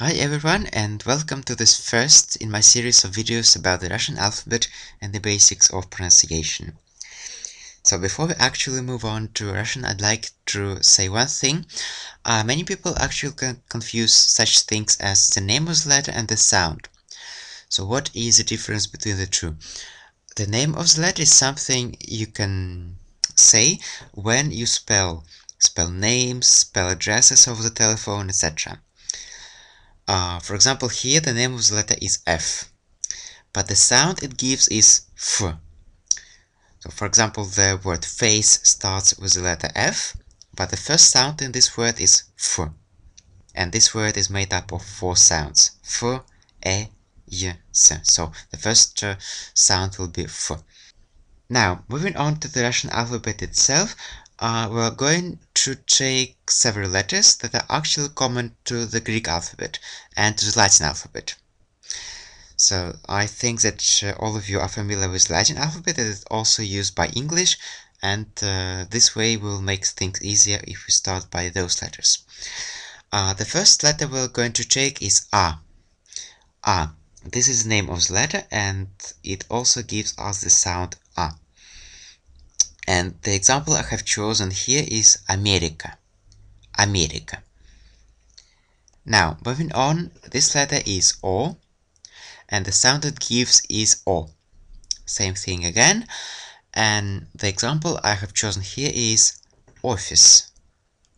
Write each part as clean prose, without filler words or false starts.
Hi everyone, and welcome to this first in my series of videos about the Russian alphabet and the basics of pronunciation. So before we actually move on to Russian, I'd like to say one thing. Many people actually confuse such things as the name of the letter and the sound. So what is the difference between the two? The name of the letter is something you can say when you spell names, spell addresses over the telephone, etc. For example, here the name of the letter is F, but the sound it gives is F. So for example, the word face starts with the letter F, but the first sound in this word is F. And this word is made up of 4 sounds. F, E, Y, S. So the first sound will be F. Now, moving on to the Russian alphabet itself, we're going to take several letters that are actually common to the Greek alphabet and to the Latin alphabet. So I think that all of you are familiar with Latin alphabet that is also used by English, and this way will make things easier if we start by those letters. The first letter we're going to take is A. A. This is the name of the letter, and it also gives us the sound A. And the example I have chosen here is America. America. Now, moving on, this letter is O, and the sound it gives is O. Same thing again, and the example I have chosen here is office.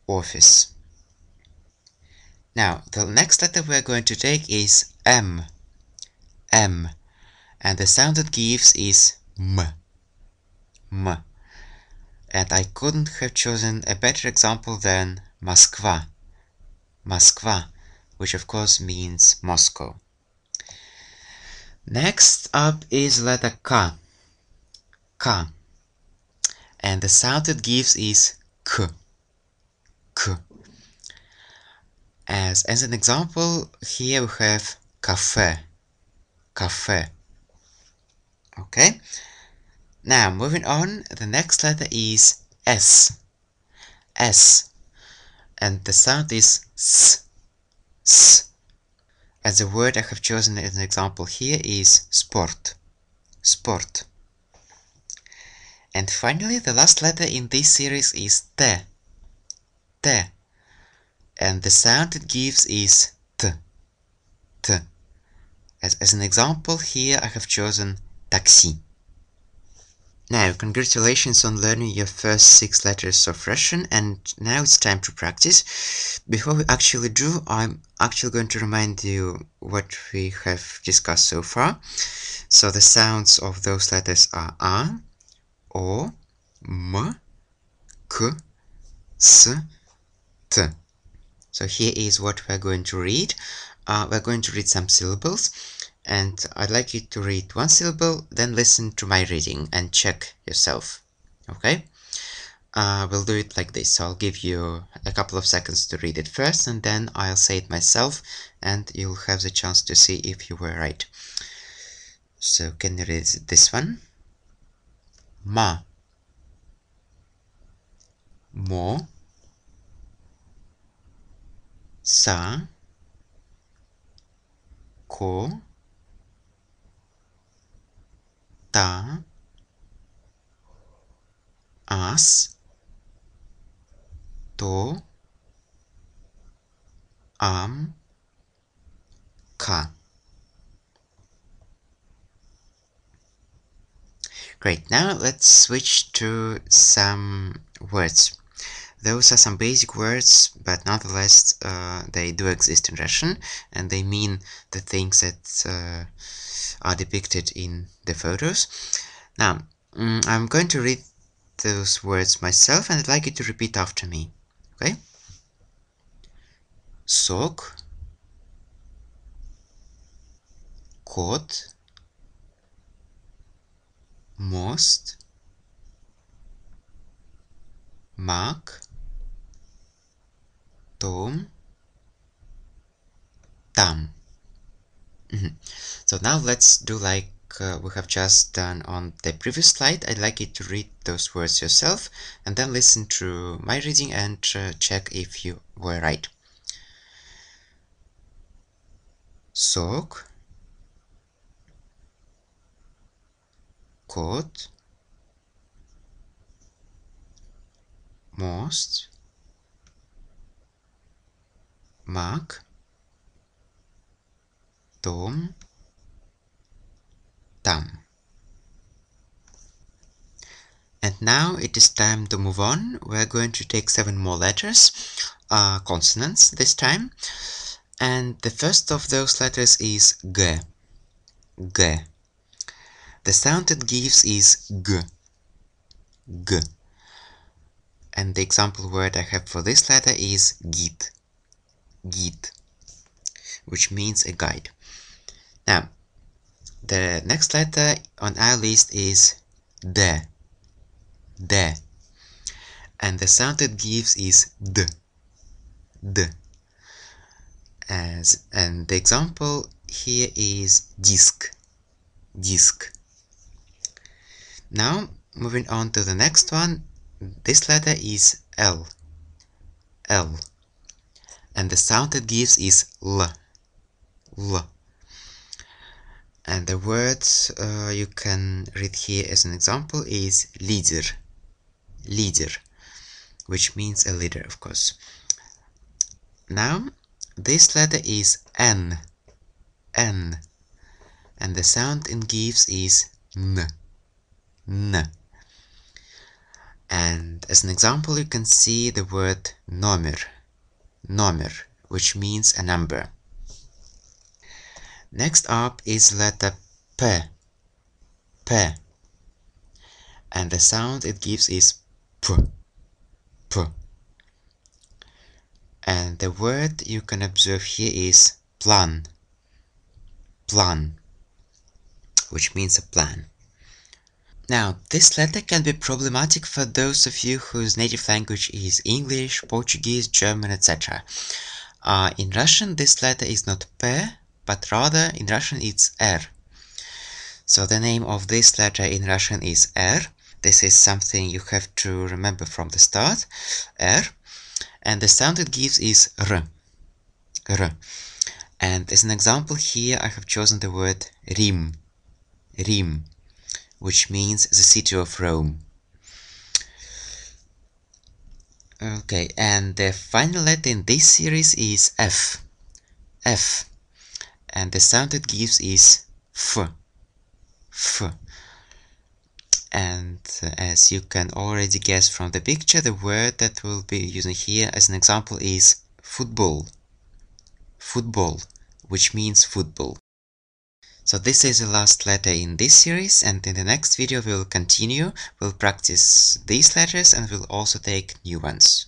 Office. Now, the next letter we're going to take is M. M. And the sound it gives is M. M. And I couldn't have chosen a better example than Moskva. Moskva, which of course means Moscow. Next up is letter K. K. And the sound it gives is K. K. As an example, here we have cafe. Cafe. Okay? Now, moving on, the next letter is S. S. And the sound is S. S. And the word I have chosen as an example here is sport. Sport. And finally, the last letter in this series is T. T. And the sound it gives is T. T. As an example here, I have chosen taxi. Now, congratulations on learning your first 6 letters of Russian, and now it's time to practice. Before we actually do, I'm actually going to remind you what we have discussed so far. So the sounds of those letters are A, O, M, K, S, T. So here is what we're going to read. We're going to read some syllables, and I'd like you to read one syllable, then listen to my reading and check yourself. Okay? We'll do it like this. So I'll give you a couple of seconds to read it first, and then I'll say it myself, and you'll have the chance to see if you were right. So can you read this one? Ma. Mo. Sa. Ko. Ta. As. To. Am. Ka. Great, now let's switch to some words. Those are some basic words, but nonetheless they do exist in Russian, and they mean the things that are depicted in the photos. Now, I'm going to read those words myself, and I'd like you to repeat after me. Okay? Sok, кот, мост, мак, том, там. So now let's do like we have just done on the previous slide. I'd like you to read those words yourself, and then listen to my reading and check if you were right. sok, kot, most, mag, tom, tam. And now it is time to move on. We're going to take 7 more letters, consonants this time. And the first of those letters is G. G. The sound it gives is G. G. And the example word I have for this letter is git. Git, which means a guide. Now, the next letter on our list is D. D. And the sound it gives is D. D. And the example here is disk. Disk. Now, moving on to the next one, this letter is L. L. And the sound it gives is L. L. And the word you can read here as an example is leader. Leader, which means a leader, of course. Now, this letter is N. N. And the sound it gives is N. N. And as an example, you can see the word номер. Номер, which means a number. Next up is letter P. P. And the sound it gives is P. P. And the word you can observe here is plan. Plan, which means a plan. Now, this letter can be problematic for those of you whose native language is English, Portuguese, German, etc. In Russian, this letter is not P, but rather in Russian it's R. So the name of this letter in Russian is R. This is something you have to remember from the start. R. And the sound it gives is R. R. And as an example here, I have chosen the word Rim. Rim, which means the city of Rome. Okay, and the final letter in this series is F. F. And the sound it gives is F. F. And as you can already guess from the picture, the word that we'll be using here as an example is football. Football, which means football. So this is the last letter in this series, and in the next video we'll continue. We'll practice these letters and we'll also take new ones.